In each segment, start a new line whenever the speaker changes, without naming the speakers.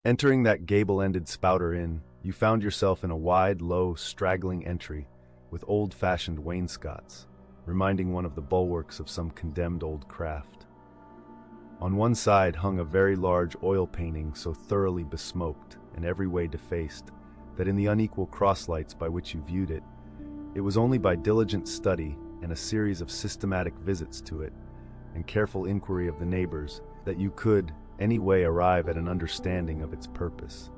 Entering that gable-ended Spouter Inn, you found yourself in a wide, low, straggling entry with old-fashioned wainscots, reminding one of the bulwarks of some condemned old craft. On one side hung a very large oil painting so thoroughly besmoked and every way defaced that in the unequal crosslights by which you viewed it, it was only by diligent study and a series of systematic visits to it and careful inquiry of the neighbors that you could, anyway, arrive at an understanding of its purpose.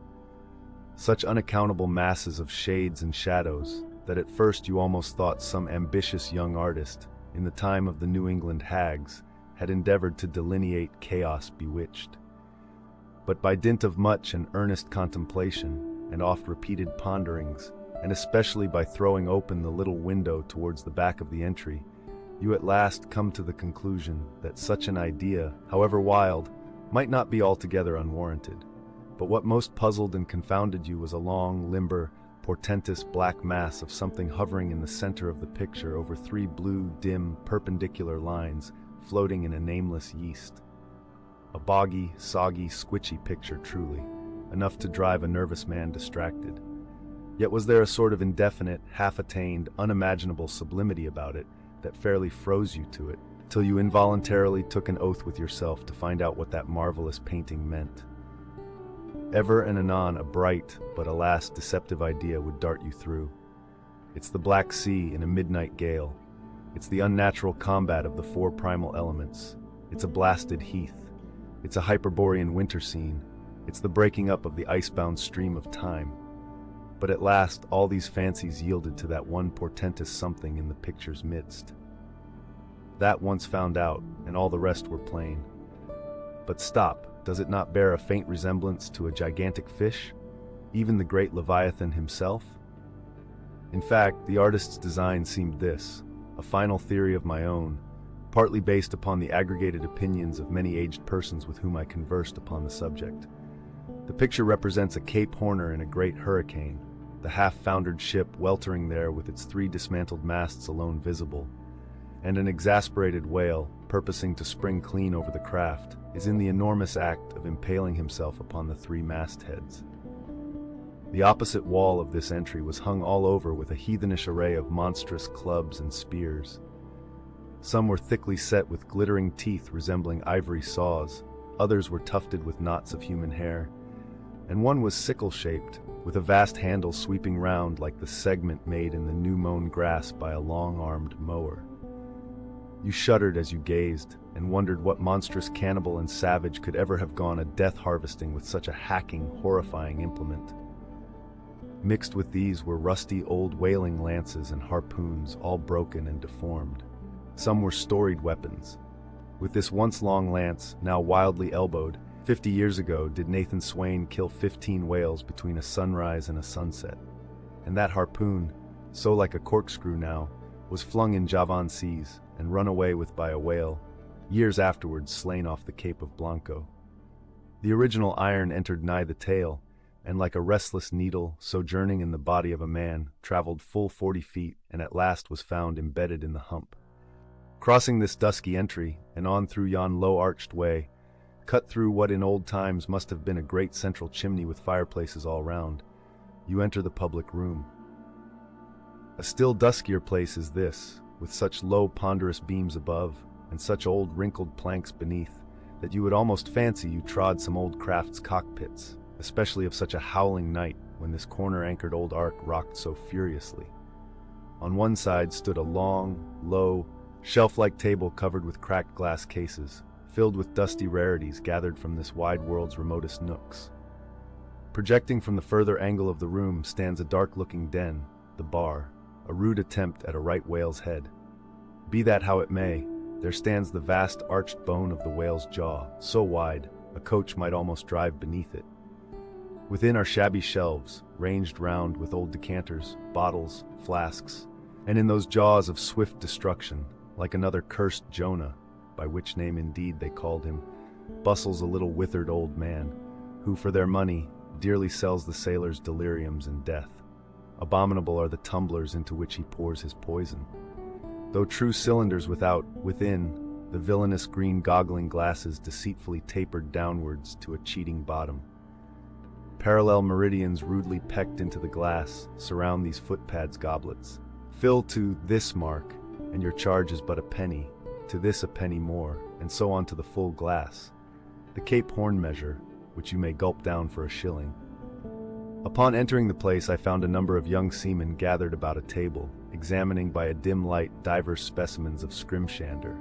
Such unaccountable masses of shades and shadows that at first you almost thought some ambitious young artist, in the time of the New England hags, had endeavored to delineate chaos bewitched. But by dint of much and earnest contemplation, and oft-repeated ponderings, and especially by throwing open the little window towards the back of the entry, you at last come to the conclusion that such an idea, however wild, might not be altogether unwarranted. But what most puzzled and confounded you was a long, limber, portentous black mass of something hovering in the center of the picture over three blue, dim, perpendicular lines floating in a nameless yeast. A boggy, soggy, squitchy picture truly, enough to drive a nervous man distracted. Yet was there a sort of indefinite, half-attained, unimaginable sublimity about it that fairly froze you to it, till you involuntarily took an oath with yourself to find out what that marvelous painting meant. Ever and anon a bright, but alas deceptive idea would dart you through. It's the Black Sea in a midnight gale. It's the unnatural combat of the four primal elements. It's a blasted heath. It's a Hyperborean winter scene. It's the breaking up of the icebound stream of time. But at last all these fancies yielded to that one portentous something in the picture's midst. That once found out, and all the rest were plain. But stop, does it not bear a faint resemblance to a gigantic fish, even the great Leviathan himself? In fact, the artist's design seemed this, a final theory of my own, partly based upon the aggregated opinions of many aged persons with whom I conversed upon the subject. The picture represents a Cape Horner in a great hurricane, the half-foundered ship weltering there with its three dismantled masts alone visible, and an exasperated whale, purposing to spring clean over the craft, is in the enormous act of impaling himself upon the three mastheads. The opposite wall of this entry was hung all over with a heathenish array of monstrous clubs and spears. Some were thickly set with glittering teeth resembling ivory saws, others were tufted with knots of human hair, and one was sickle-shaped, with a vast handle sweeping round like the segment made in the new-mown grass by a long-armed mower. You shuddered as you gazed, and wondered what monstrous cannibal and savage could ever have gone a death-harvesting with such a hacking, horrifying implement. Mixed with these were rusty old whaling lances and harpoons, all broken and deformed. Some were storied weapons. With this once long lance, now wildly elbowed, 50 years ago did Nathan Swain kill 15 whales between a sunrise and a sunset. And that harpoon, so like a corkscrew now, was flung in Javan seas and run away with by a whale, years afterwards slain off the Cape of Blanco. The original iron entered nigh the tail, and like a restless needle sojourning in the body of a man, traveled full 40 feet and at last was found embedded in the hump. Crossing this dusky entry, and on through yon low-arched way, cut through what in old times must have been a great central chimney with fireplaces all round, you enter the public room. A still duskier place is this, with such low ponderous beams above, and such old wrinkled planks beneath, that you would almost fancy you trod some old craft's cockpits, especially of such a howling night when this corner-anchored old ark rocked so furiously. On one side stood a long, low, shelf-like table covered with cracked glass cases, filled with dusty rarities gathered from this wide world's remotest nooks. Projecting from the further angle of the room stands a dark-looking den, the bar, a rude attempt at a right whale's head. Be that how it may, there stands the vast arched bone of the whale's jaw, so wide, a coach might almost drive beneath it. Within are shabby shelves, ranged round with old decanters, bottles, flasks, and in those jaws of swift destruction, like another cursed Jonah, by which name indeed they called him, bustles a little withered old man, who for their money dearly sells the sailors deliriums and death. Abominable are the tumblers into which he pours his poison. Though true cylinders within, the villainous green goggling glasses deceitfully tapered downwards to a cheating bottom. Parallel meridians rudely pecked into the glass surround these footpads goblets. Fill to this mark, and your charge is but a penny, to this a penny more, and so on to the full glass. The Cape Horn measure, which you may gulp down for a shilling. Upon entering the place, I found a number of young seamen gathered about a table, examining by a dim light divers specimens of scrimshander.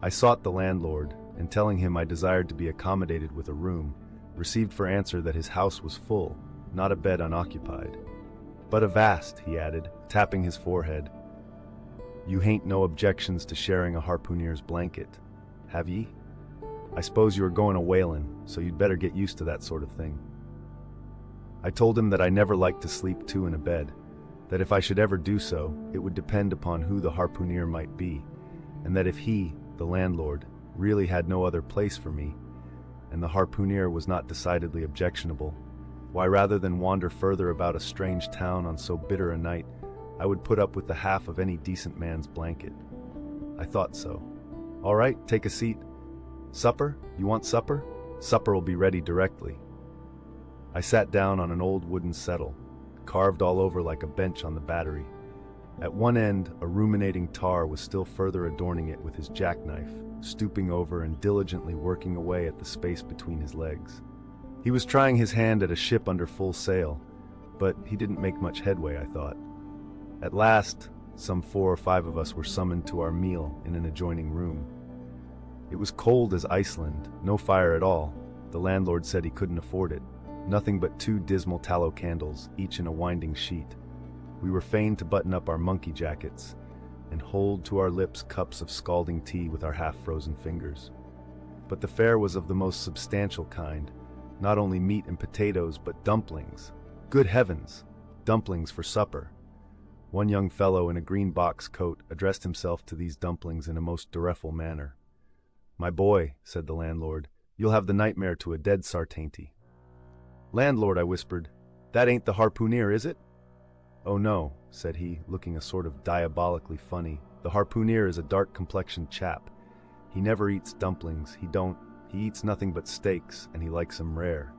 I sought the landlord, and telling him I desired to be accommodated with a room, received for answer that his house was full, not a bed unoccupied. But avast, he added, tapping his forehead, you hain't no objections to sharing a harpooneer's blanket, have ye? I suppose you are going a whalin', so you'd better get used to that sort of thing. I told him that I never liked to sleep two in a bed, that if I should ever do so, it would depend upon who the harpooneer might be, and that if he, the landlord, really had no other place for me, and the harpooneer was not decidedly objectionable, why, rather than wander further about a strange town on so bitter a night, I would put up with the half of any decent man's blanket. I thought so. All right, take a seat. Supper? You want supper? Supper will be ready directly. I sat down on an old wooden settle, carved all over like a bench on the battery. At one end, a ruminating tar was still further adorning it with his jackknife, stooping over and diligently working away at the space between his legs. He was trying his hand at a ship under full sail, but he didn't make much headway, I thought. At last, some 4 or 5 of us were summoned to our meal in an adjoining room. It was cold as Iceland, no fire at all. The landlord said he couldn't afford it. Nothing but 2 dismal tallow candles, each in a winding sheet. We were fain to button up our monkey jackets and hold to our lips cups of scalding tea with our half-frozen fingers. But the fare was of the most substantial kind, not only meat and potatoes, but dumplings. Good heavens! Dumplings for supper. One young fellow in a green box coat addressed himself to these dumplings in a most direful manner. "My boy," said the landlord, "you'll have the nightmare to a dead sartainty." "Landlord," I whispered, "that ain't the harpooneer, is it?" "Oh no," said he, looking a sort of diabolically funny. "The harpooneer is a dark-complexioned chap. He never eats dumplings, he eats nothing but steaks, and he likes 'em rare."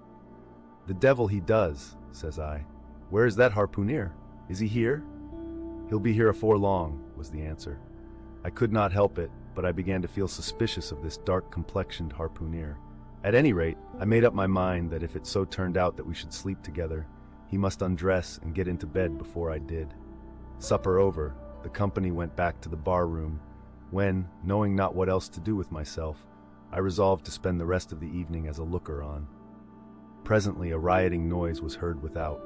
"The devil he does," says I. "Where is that harpooneer? Is he here?" "He'll be here afore long," was the answer. I could not help it, but I began to feel suspicious of this dark-complexioned harpooneer. At any rate, I made up my mind that if it so turned out that we should sleep together, he must undress and get into bed before I did. Supper over, the company went back to the bar room, when, knowing not what else to do with myself, I resolved to spend the rest of the evening as a looker-on. Presently a rioting noise was heard without.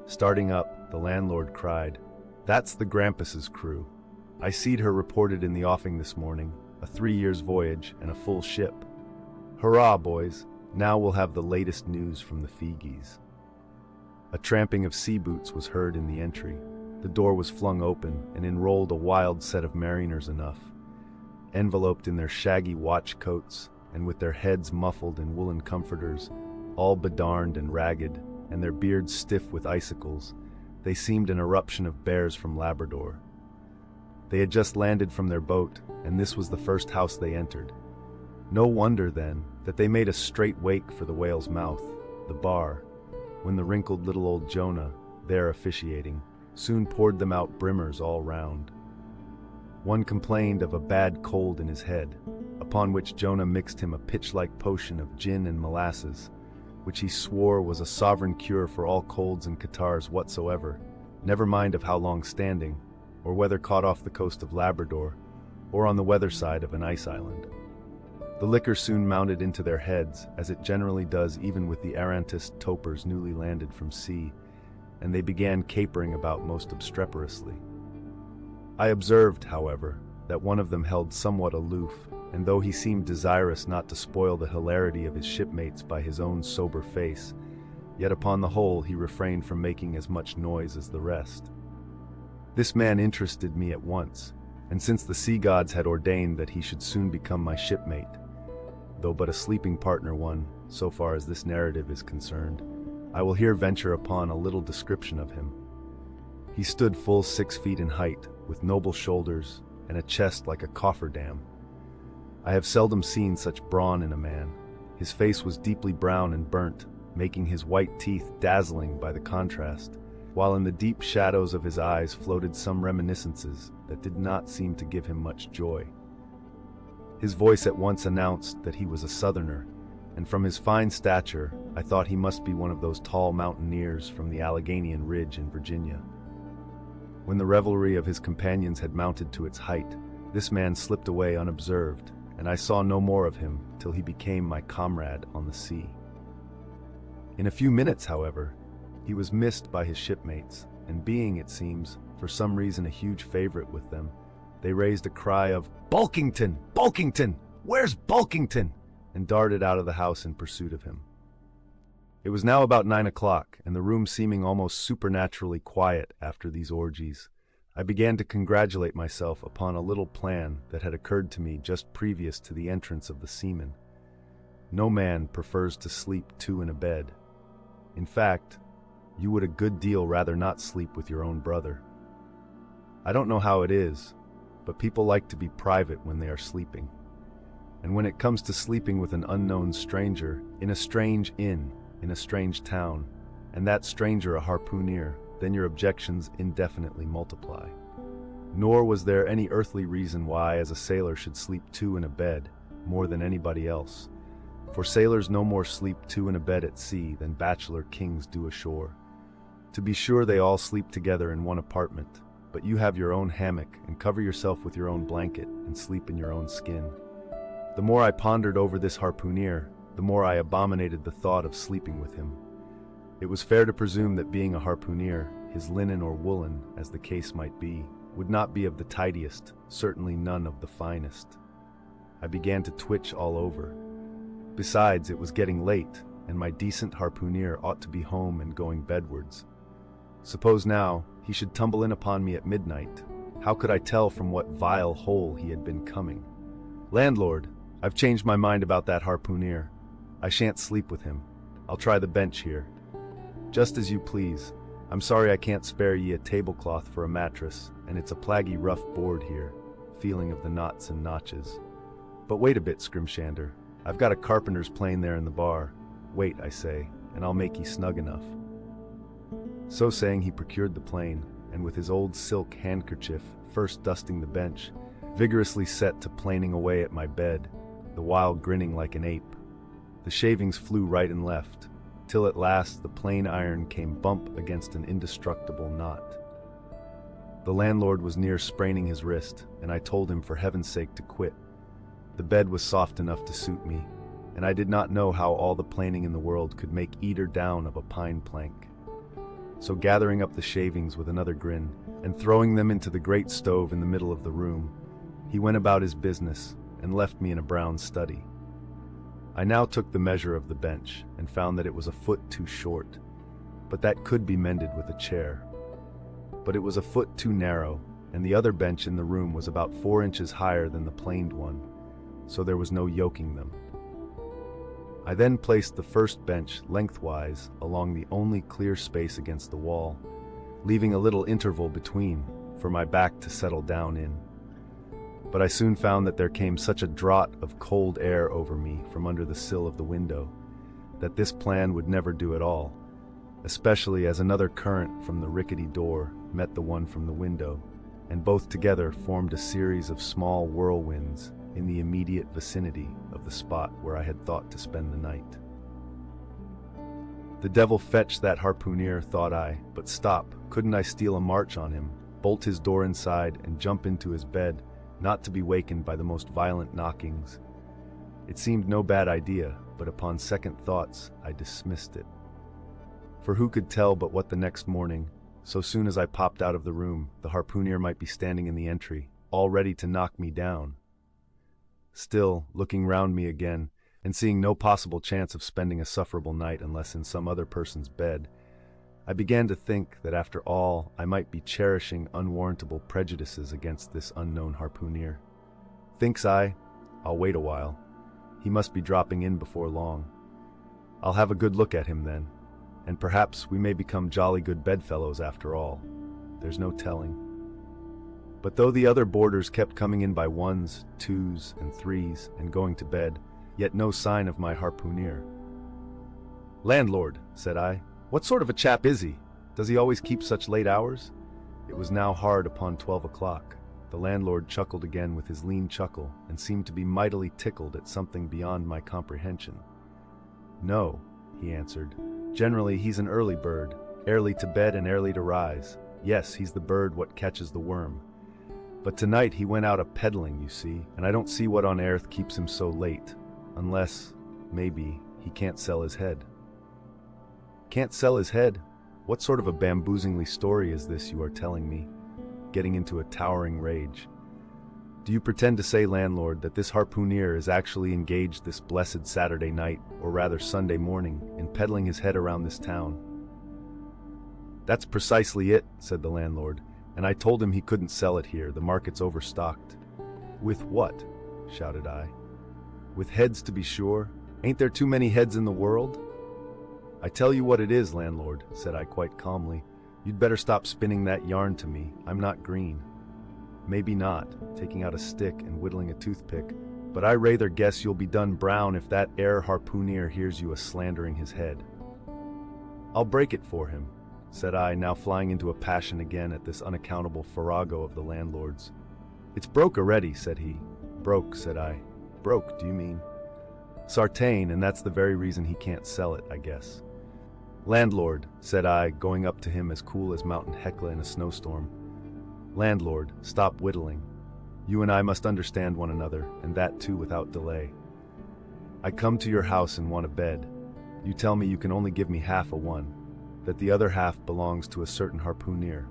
Starting up, the landlord cried, "That's the Grampus's crew. I seed her reported in the offing this morning, a 3 years' voyage and a full ship. Hurrah, boys, now we'll have the latest news from the Fijis." A tramping of sea boots was heard in the entry. The door was flung open, and in rolled a wild set of mariners enough, enveloped in their shaggy watch coats, and with their heads muffled in woolen comforters, all bedarned and ragged, and their beards stiff with icicles. They seemed an eruption of bears from Labrador. They had just landed from their boat, and this was the first house they entered. No wonder, then, that they made a straight wake for the whale's mouth, the bar, when the wrinkled little old Jonah, there officiating, soon poured them out brimmers all round. One complained of a bad cold in his head, upon which Jonah mixed him a pitch-like potion of gin and molasses, which he swore was a sovereign cure for all colds and catarrhs whatsoever, never mind of how long standing, or whether caught off the coast of Labrador, or on the weather side of an ice island. The liquor soon mounted into their heads, as it generally does even with the arrantist topers newly landed from sea, and they began capering about most obstreperously. I observed, however, that one of them held somewhat aloof, and though he seemed desirous not to spoil the hilarity of his shipmates by his own sober face, yet upon the whole he refrained from making as much noise as the rest. This man interested me at once, and since the sea gods had ordained that he should soon become my shipmate, though but a sleeping partner one, so far as this narrative is concerned, I will here venture upon a little description of him. He stood full 6 feet in height, with noble shoulders, and a chest like a cofferdam. I have seldom seen such brawn in a man. His face was deeply brown and burnt, making his white teeth dazzling by the contrast, while in the deep shadows of his eyes floated some reminiscences that did not seem to give him much joy. His voice at once announced that he was a Southerner, and from his fine stature, I thought he must be one of those tall mountaineers from the Alleghanian Ridge in Virginia. When the revelry of his companions had mounted to its height, this man slipped away unobserved, and I saw no more of him till he became my comrade on the sea. In a few minutes, however, he was missed by his shipmates, and being, it seems, for some reason a huge favorite with them, they raised a cry of, "Bulkington! Bulkington! Where's Bulkington?" and darted out of the house in pursuit of him. It was now about 9 o'clock, and the room seeming almost supernaturally quiet after these orgies, I began to congratulate myself upon a little plan that had occurred to me just previous to the entrance of the seamen. No man prefers to sleep two in a bed. In fact, you would a good deal rather not sleep with your own brother. I don't know how it is, but people like to be private when they are sleeping. And when it comes to sleeping with an unknown stranger, in a strange inn, in a strange town, and that stranger a harpooner, then your objections indefinitely multiply. Nor was there any earthly reason why, as a sailor, should sleep two in a bed, more than anybody else. For sailors no more sleep two in a bed at sea than bachelor kings do ashore. To be sure, they all sleep together in one apartment, but you have your own hammock and cover yourself with your own blanket and sleep in your own skin. The more I pondered over this harpooner, the more I abominated the thought of sleeping with him. It was fair to presume that being a harpooner, his linen or woolen, as the case might be, would not be of the tidiest, certainly none of the finest. I began to twitch all over. Besides, it was getting late, and my decent harpooner ought to be home and going bedwards. Suppose now he should tumble in upon me at midnight. How could I tell from what vile hole he had been coming? "Landlord, I've changed my mind about that harpooner. I shan't sleep with him. I'll try the bench here." "Just as you please. I'm sorry I can't spare ye a tablecloth for a mattress, and it's a plaguey rough board here," feeling of the knots and notches. "But wait a bit, Scrimshander. I've got a carpenter's plane there in the bar. Wait, I say, and I'll make ye snug enough." So saying, he procured the plane, and with his old silk handkerchief, first dusting the bench, vigorously set to planing away at my bed, the while grinning like an ape. The shavings flew right and left, till at last the plain iron came bump against an indestructible knot. The landlord was near spraining his wrist, and I told him for heaven's sake to quit. The bed was soft enough to suit me, and I did not know how all the planing in the world could make eater down of a pine plank. So gathering up the shavings with another grin, and throwing them into the great stove in the middle of the room, he went about his business and left me in a brown study. I now took the measure of the bench and found that it was a foot too short, but that could be mended with a chair. But it was a foot too narrow, and the other bench in the room was about 4 inches higher than the planed one, so there was no yoking them. I then placed the first bench lengthwise along the only clear space against the wall, leaving a little interval between for my back to settle down in. But I soon found that there came such a draught of cold air over me from under the sill of the window that this plan would never do at all, especially as another current from the rickety door met the one from the window, and both together formed a series of small whirlwinds in the immediate vicinity of the spot where I had thought to spend the night. The devil fetch that harpooner, thought I, but stop, couldn't I steal a march on him, bolt his door inside, and jump into his bed, not to be wakened by the most violent knockings? It seemed no bad idea, but upon second thoughts I dismissed it. For who could tell but what the next morning, so soon as I popped out of the room, the harpooner might be standing in the entry, all ready to knock me down? Still, looking round me again, and seeing no possible chance of spending a sufferable night unless in some other person's bed, I began to think that after all I might be cherishing unwarrantable prejudices against this unknown harpooner. Thinks I, I'll wait a while. He must be dropping in before long. I'll have a good look at him then, and perhaps we may become jolly good bedfellows after all. There's no telling. But though the other boarders kept coming in by ones, twos, and threes, and going to bed, yet no sign of my harpooner. "Landlord," said I, "what sort of a chap is he? Does he always keep such late hours?" It was now hard upon 12 o'clock. The landlord chuckled again with his lean chuckle, and seemed to be mightily tickled at something beyond my comprehension. "No," he answered. "Generally he's an early bird, early to bed and early to rise. Yes, he's the bird what catches the worm. But tonight he went out a-peddling, you see, and I don't see what on earth keeps him so late, unless, maybe, he can't sell his head." "Can't sell his head? What sort of a bamboozingly story is this you are telling me?" Getting into a towering rage. "Do you pretend to say, landlord, that this harpooneer is actually engaged this blessed Saturday night, or rather Sunday morning, in peddling his head around this town?" "That's precisely it," said the landlord, "and I told him he couldn't sell it here, the market's overstocked." "With what?" shouted I. "With heads, to be sure. Ain't there too many heads in the world?" "I tell you what it is, landlord," said I quite calmly. "You'd better stop spinning that yarn to me. I'm not green." "Maybe not," taking out a stick and whittling a toothpick, "but I rather guess you'll be done brown if that harpooneer hears you a-slandering his head." "I'll break it for him," said I, now flying into a passion again at this unaccountable farrago of the landlord's. "It's broke already," said he. "Broke," said I. "Broke, do you mean?" "Sartain, and that's the very reason he can't sell it, I guess." "Landlord," said I, going up to him as cool as Mountain Hecla in a snowstorm. "Landlord, stop whittling. You and I must understand one another, and that too without delay. I come to your house and want a bed. You tell me you can only give me half a one, that the other half belongs to a certain harpooneer.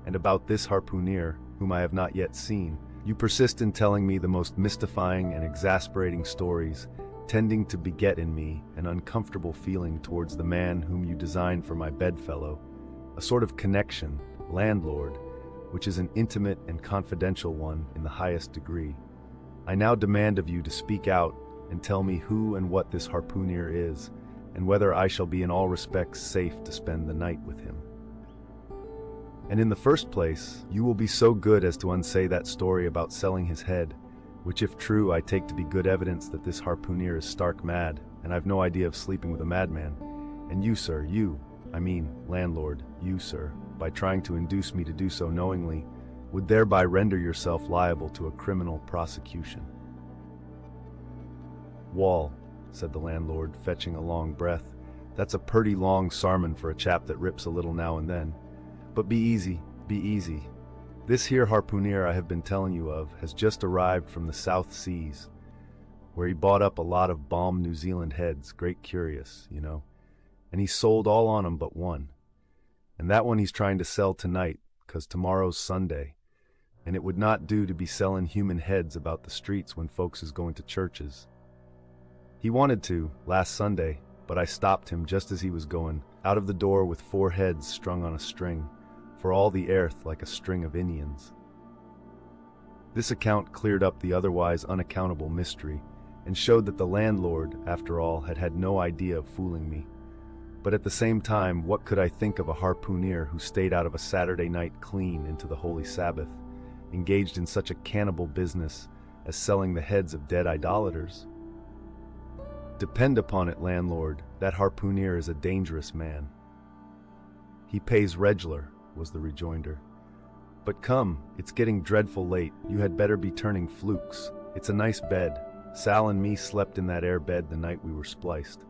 And about this harpooneer, whom I have not yet seen, you persist in telling me the most mystifying and exasperating stories, tending to beget in me an uncomfortable feeling towards the man whom you designed for my bedfellow, a sort of connection, landlord, which is an intimate and confidential one in the highest degree. I now demand of you to speak out and tell me who and what this harpooneer is, and whether I shall be in all respects safe to spend the night with him. And in the first place, you will be so good as to unsay that story about selling his head, which if true I take to be good evidence that this harpooneer is stark mad, and I've no idea of sleeping with a madman. And you, sir, landlord, you, sir, by trying to induce me to do so knowingly, would thereby render yourself liable to a criminal prosecution." "Wall," said the landlord, fetching a long breath, "that's a purty long sarmon for a chap that rips a little now and then. But be easy, be easy. This here harpooneer I have been telling you of has just arrived from the South Seas, where he bought up a lot of balm New Zealand heads, great curious, you know, and he sold all on 'em but one. And that one he's trying to sell tonight, 'cause tomorrow's Sunday, and it would not do to be selling human heads about the streets when folks is going to churches. He wanted to, last Sunday, but I stopped him just as he was going out of the door with 4 heads strung on a string, for all the earth like a string of Indians." This account cleared up the otherwise unaccountable mystery, and showed that the landlord, after all, had had no idea of fooling me. But at the same time, what could I think of a harpooneer who stayed out of a Saturday night clean into the Holy Sabbath, engaged in such a cannibal business as selling the heads of dead idolaters? "Depend upon it, landlord, that harpooneer is a dangerous man." "He pays regular," was the rejoinder. "But come, it's getting dreadful late. You had better be turning flukes. It's a nice bed. Sal and me slept in that air bed the night we were spliced.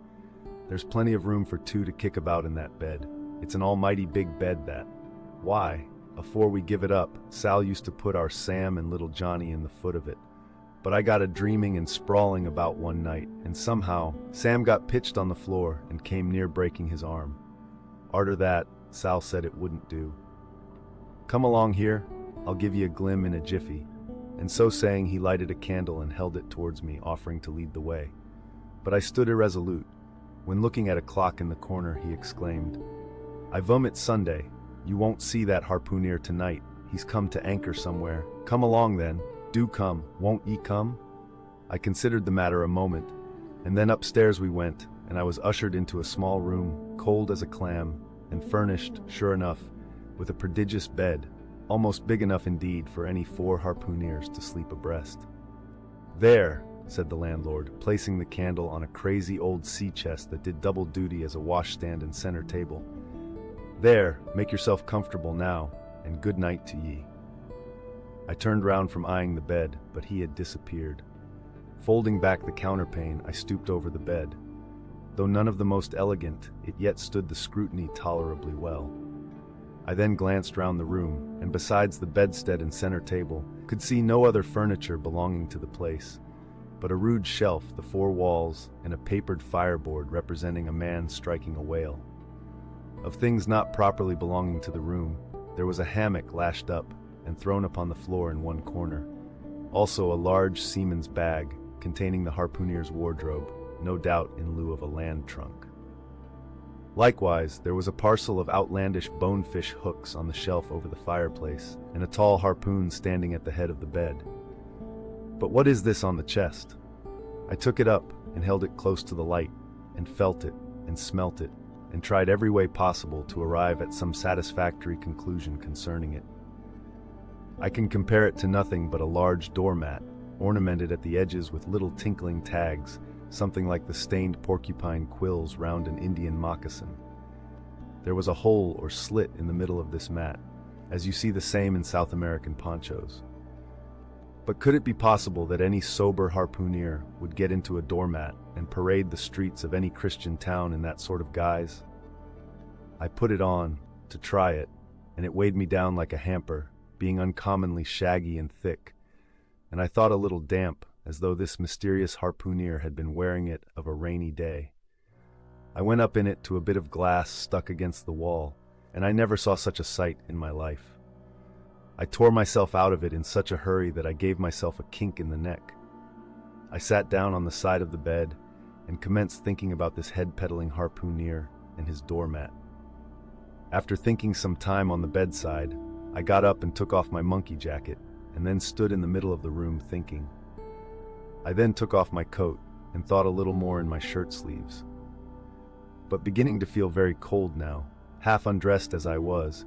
There's plenty of room for 2 to kick about in that bed. It's an almighty big bed, that. Why, afore we give it up, Sal used to put our Sam and little Johnny in the foot of it. But I got a dreaming and sprawling about one night, and somehow Sam got pitched on the floor and came near breaking his arm. Arter that, Sal said it wouldn't do. 'Come along here, I'll give ye a glim in a jiffy.' And so saying, he lighted a candle and held it towards me, offering to lead the way. But I stood irresolute, when looking at a clock in the corner, he exclaimed, 'I vum it's Sunday. You won't see that harpooneer tonight. He's come to anchor somewhere. Come along then. Do come, won't ye come?' I considered the matter a moment, and then upstairs we went, and I was ushered into a small room, cold as a clam, and furnished, sure enough, with a prodigious bed, almost big enough indeed for any 4 harpooneers to sleep abreast. 'There,' said the landlord, placing the candle on a crazy old sea chest that did double duty as a washstand and center table. "There, make yourself comfortable now, and good night to ye." I turned round from eyeing the bed, but he had disappeared. Folding back the counterpane, I stooped over the bed. Though none of the most elegant, it yet stood the scrutiny tolerably well. I then glanced round the room, and besides the bedstead and center table, could see no other furniture belonging to the place, but a rude shelf, the four walls, and a papered fireboard representing a man striking a whale. Of things not properly belonging to the room, there was a hammock lashed up and thrown upon the floor in one corner. Also a large seaman's bag containing the harpooner's wardrobe, no doubt in lieu of a land trunk. Likewise, there was a parcel of outlandish bonefish hooks on the shelf over the fireplace, and a tall harpoon standing at the head of the bed. But what is this on the chest? I took it up and held it close to the light, and felt it, and smelt it, and tried every way possible to arrive at some satisfactory conclusion concerning it. I can compare it to nothing but a large doormat, ornamented at the edges with little tinkling tags, something like the stained porcupine quills round an Indian moccasin. There was a hole or slit in the middle of this mat, as you see the same in South American ponchos. But could it be possible that any sober harpooner would get into a doormat and parade the streets of any Christian town in that sort of guise? I put it on, to try it, and it weighed me down like a hamper, being uncommonly shaggy and thick, and I thought a little damp, as though this mysterious harpooner had been wearing it of a rainy day. I went up in it to a bit of glass stuck against the wall, and I never saw such a sight in my life. I tore myself out of it in such a hurry that I gave myself a kink in the neck. I sat down on the side of the bed and commenced thinking about this head-peddling harpooner and his doormat. After thinking some time on the bedside, I got up and took off my monkey jacket, and then stood in the middle of the room thinking. I then took off my coat and thought a little more in my shirt sleeves. But beginning to feel very cold now, half undressed as I was,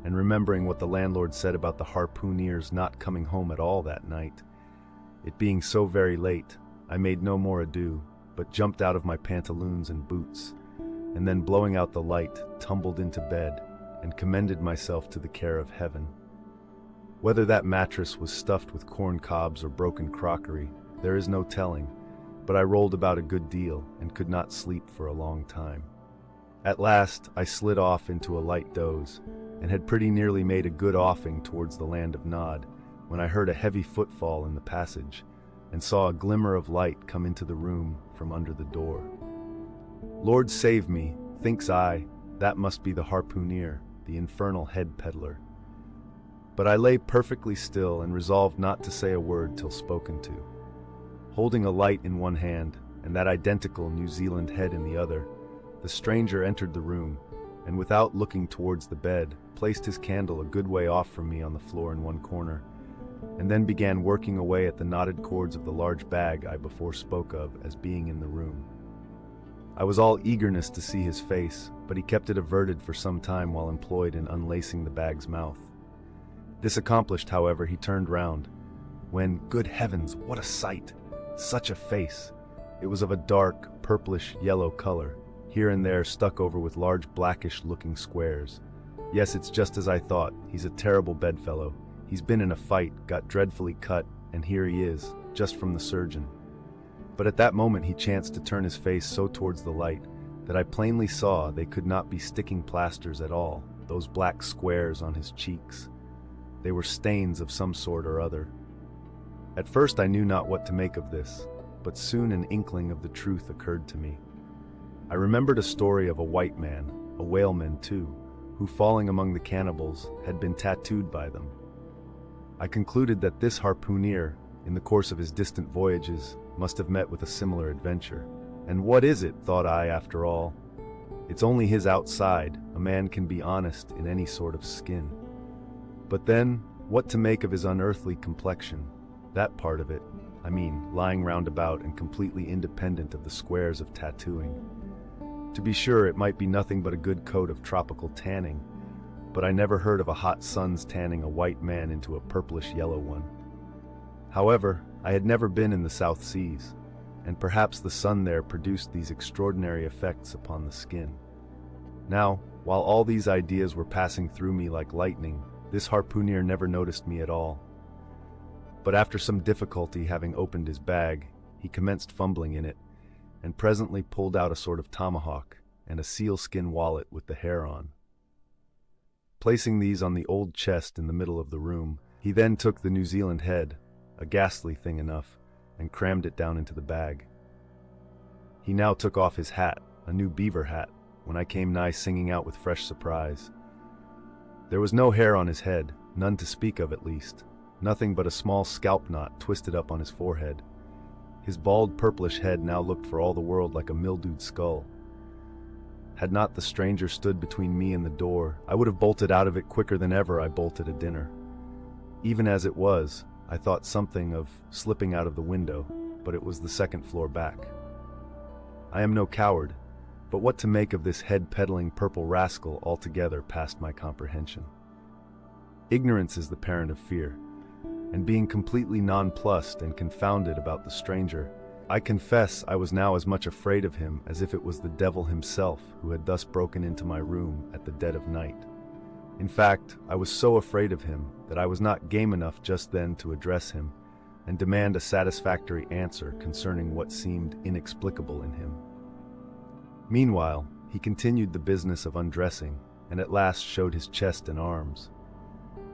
and remembering what the landlord said about the harpooneers not coming home at all that night, it being so very late, I made no more ado, but jumped out of my pantaloons and boots, and then blowing out the light, tumbled into bed, and commended myself to the care of heaven. Whether that mattress was stuffed with corn cobs or broken crockery, there is no telling, but I rolled about a good deal and could not sleep for a long time. At last I slid off into a light doze, and had pretty nearly made a good offing towards the land of Nod, when I heard a heavy footfall in the passage, and saw a glimmer of light come into the room from under the door. Lord save me, thinks I, that must be the harpooner, the infernal head peddler. But I lay perfectly still and resolved not to say a word till spoken to. Holding a light in one hand, and that identical New Zealand head in the other, the stranger entered the room, and without looking towards the bed, placed his candle a good way off from me on the floor in one corner, and then began working away at the knotted cords of the large bag I before spoke of as being in the room. I was all eagerness to see his face, but he kept it averted for some time while employed in unlacing the bag's mouth. This accomplished, however, he turned round, when, good heavens, what a sight! Such a face! It was of a dark, purplish yellow color, here and there stuck over with large blackish-looking squares. Yes, it's just as I thought. He's a terrible bedfellow. He's been in a fight, got dreadfully cut, and here he is, just from the surgeon. But at that moment he chanced to turn his face so towards the light that I plainly saw they could not be sticking plasters at all, those black squares on his cheeks. They were stains of some sort or other. At first I knew not what to make of this, but soon an inkling of the truth occurred to me. I remembered a story of a white man, a whaleman too, who, falling among the cannibals, had been tattooed by them. I concluded that this harpooner, in the course of his distant voyages, must have met with a similar adventure. And what is it, thought I, after all? It's only his outside. A man can be honest in any sort of skin. But then, what to make of his unearthly complexion? That part of it, I mean, lying round about and completely independent of the squares of tattooing. To be sure, it might be nothing but a good coat of tropical tanning, but I never heard of a hot sun's tanning a white man into a purplish yellow one. However, I had never been in the South Seas, and perhaps the sun there produced these extraordinary effects upon the skin. Now, while all these ideas were passing through me like lightning, this harpooner never noticed me at all. But after some difficulty, having opened his bag, he commenced fumbling in it, and presently pulled out a sort of tomahawk and a sealskin wallet with the hair on. Placing these on the old chest in the middle of the room, he then took the New Zealand head, a ghastly thing enough, and crammed it down into the bag. He now took off his hat, a new beaver hat, when I came nigh singing out with fresh surprise. There was no hair on his head, none to speak of at least, nothing but a small scalp knot twisted up on his forehead. His bald purplish head now looked for all the world like a mildewed skull. Had not the stranger stood between me and the door, I would have bolted out of it quicker than ever I bolted a dinner. Even as it was, I thought something of slipping out of the window, but it was the second floor back. I am no coward, but what to make of this head-peddling purple rascal altogether passed my comprehension. Ignorance is the parent of fear, and being completely nonplussed and confounded about the stranger, I confess I was now as much afraid of him as if it was the devil himself who had thus broken into my room at the dead of night. In fact, I was so afraid of him that I was not game enough just then to address him and demand a satisfactory answer concerning what seemed inexplicable in him. Meanwhile, he continued the business of undressing, and at last showed his chest and arms.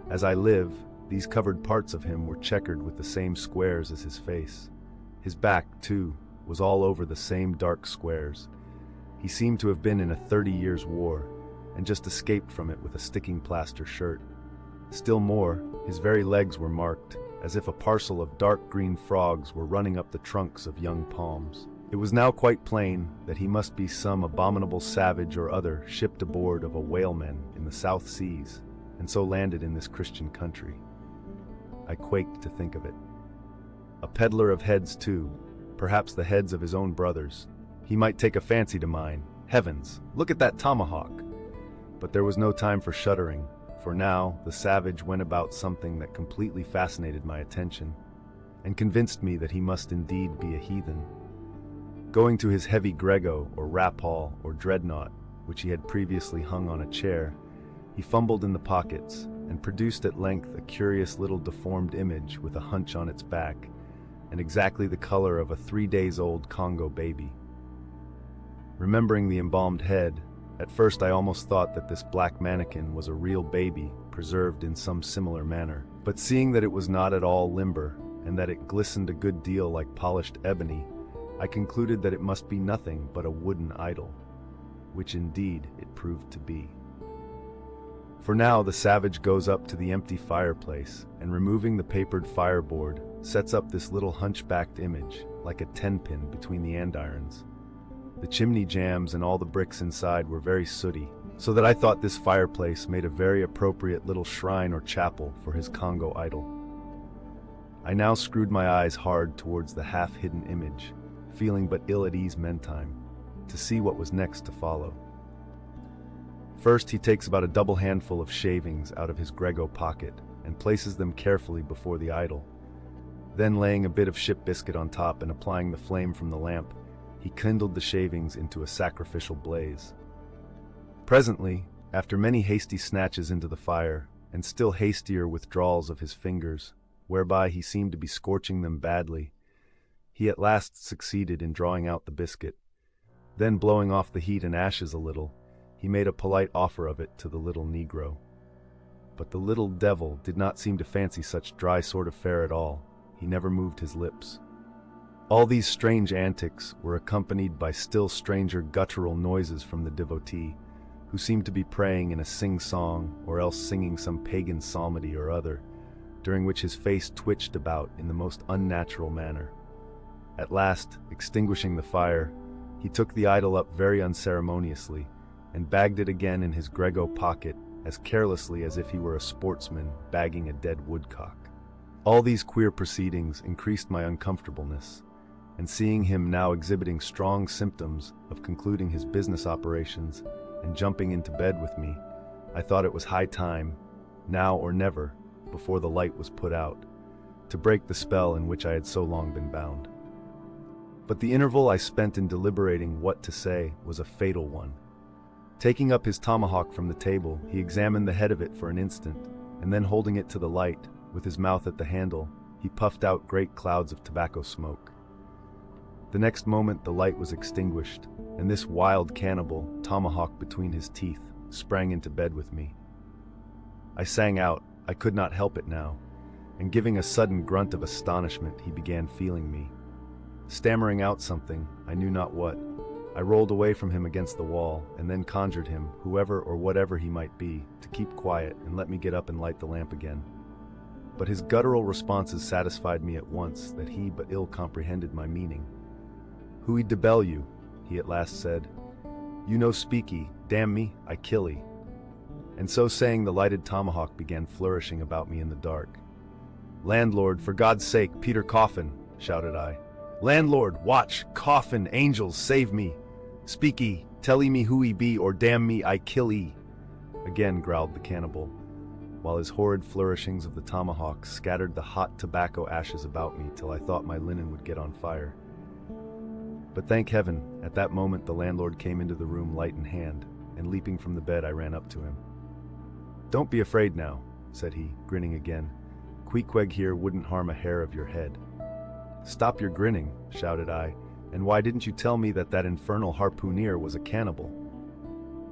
As I live, these covered parts of him were checkered with the same squares as his face. His back, too, was all over the same dark squares. He seemed to have been in a 30 years' war, and just escaped from it with a sticking plaster shirt. Still more, his very legs were marked, as if a parcel of dark green frogs were running up the trunks of young palms. It was now quite plain that he must be some abominable savage or other shipped aboard of a whaleman in the South Seas, and so landed in this Christian country. I quaked to think of it. A peddler of heads too, perhaps the heads of his own brothers. He might take a fancy to mine. Heavens, look at that tomahawk! But there was no time for shuddering, for now the savage went about something that completely fascinated my attention, and convinced me that he must indeed be a heathen. Going to his heavy grego, or rap-haul, or dreadnought, which he had previously hung on a chair, he fumbled in the pockets, and produced at length a curious little deformed image with a hunch on its back, and exactly the color of a 3-days-old Congo baby. Remembering the embalmed head, at first I almost thought that this black mannequin was a real baby, preserved in some similar manner. But seeing that it was not at all limber, and that it glistened a good deal like polished ebony, I concluded that it must be nothing but a wooden idol, which indeed it proved to be. For now the savage goes up to the empty fireplace, and removing the papered fireboard, sets up this little hunchbacked image, like a 10-pin between the andirons. The chimney jambs and all the bricks inside were very sooty, so that I thought this fireplace made a very appropriate little shrine or chapel for his Congo idol. I now screwed my eyes hard towards the half-hidden image, feeling but ill at ease meantime, to see what was next to follow. First he takes about a double handful of shavings out of his grego pocket, and places them carefully before the idol. Then laying a bit of ship biscuit on top and applying the flame from the lamp, he kindled the shavings into a sacrificial blaze. Presently, after many hasty snatches into the fire, and still hastier withdrawals of his fingers, whereby he seemed to be scorching them badly, he at last succeeded in drawing out the biscuit. Then blowing off the heat and ashes a little, he made a polite offer of it to the little Negro. But the little devil did not seem to fancy such dry sort of fare at all. He never moved his lips. All these strange antics were accompanied by still stranger guttural noises from the devotee, who seemed to be praying in a sing-song or else singing some pagan psalmody or other, during which his face twitched about in the most unnatural manner. At last, extinguishing the fire, he took the idol up very unceremoniously, and bagged it again in his grego pocket as carelessly as if he were a sportsman bagging a dead woodcock. All these queer proceedings increased my uncomfortableness, and seeing him now exhibiting strong symptoms of concluding his business operations and jumping into bed with me, I thought it was high time, now or never, before the light was put out, to break the spell in which I had so long been bound. But the interval I spent in deliberating what to say was a fatal one. Taking up his tomahawk from the table, he examined the head of it for an instant, and then holding it to the light, with his mouth at the handle, he puffed out great clouds of tobacco smoke. The next moment the light was extinguished, and this wild cannibal, tomahawk between his teeth, sprang into bed with me. I sang out, I could not help it now, and giving a sudden grunt of astonishment, he began feeling me. Stammering out something, I knew not what, I rolled away from him against the wall, and then conjured him, whoever or whatever he might be, to keep quiet and let me get up and light the lamp again. But his guttural responses satisfied me at once that he but ill comprehended my meaning. "Hui debel you," he at last said. "You no speaky, damn me, I killee." And so saying, the lighted tomahawk began flourishing about me in the dark. "Landlord, for God's sake, Peter Coffin!" shouted I. "Landlord, watch, coffin, angels, save me! Speaky, tell me who he be, or damn me, I kill ye!" Again growled the cannibal, while his horrid flourishings of the tomahawk scattered the hot tobacco ashes about me till I thought my linen would get on fire. But thank heaven, at that moment the landlord came into the room light in hand, and leaping from the bed I ran up to him. "Don't be afraid now," said he, grinning again. "Queequeg here wouldn't harm a hair of your head." "Stop your grinning," shouted I, "and why didn't you tell me that that infernal harpooneer was a cannibal?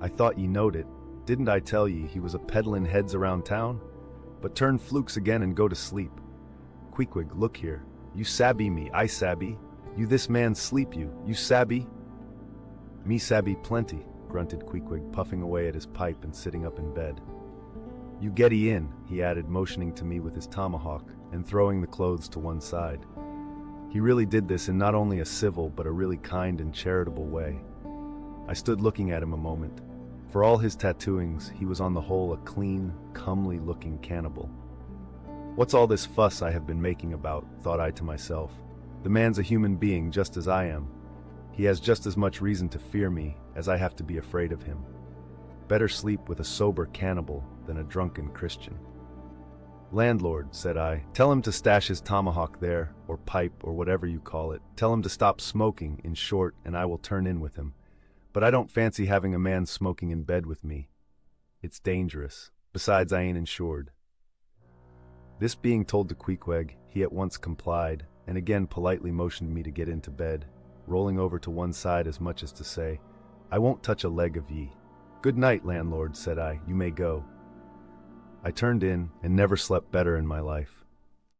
I thought ye knowed it. Didn't I tell ye he was a peddlin' heads around town? But turn flukes again and go to sleep. Queequeg, look here. You sabby me, I sabby. You this man sleep you sabby?" "Me sabby plenty," grunted Queequeg, puffing away at his pipe and sitting up in bed. "You getty in," he added, motioning to me with his tomahawk and throwing the clothes to one side. He really did this in not only a civil but a really kind and charitable way. I stood looking at him a moment. For all his tattooings, he was on the whole a clean, comely-looking cannibal. "What's all this fuss I have been making about?" thought I to myself. "The man's a human being just as I am. He has just as much reason to fear me as I have to be afraid of him. Better sleep with a sober cannibal than a drunken Christian." "Landlord," said I, "tell him to stash his tomahawk there, or pipe, or whatever you call it. Tell him to stop smoking, in short, and I will turn in with him. But I don't fancy having a man smoking in bed with me. It's dangerous. Besides, I ain't insured." This being told to Queequeg, he at once complied, and again politely motioned me to get into bed, rolling over to one side as much as to say, "I won't touch a leg of ye." "Good night, landlord," said I, "you may go." I turned in, and never slept better in my life.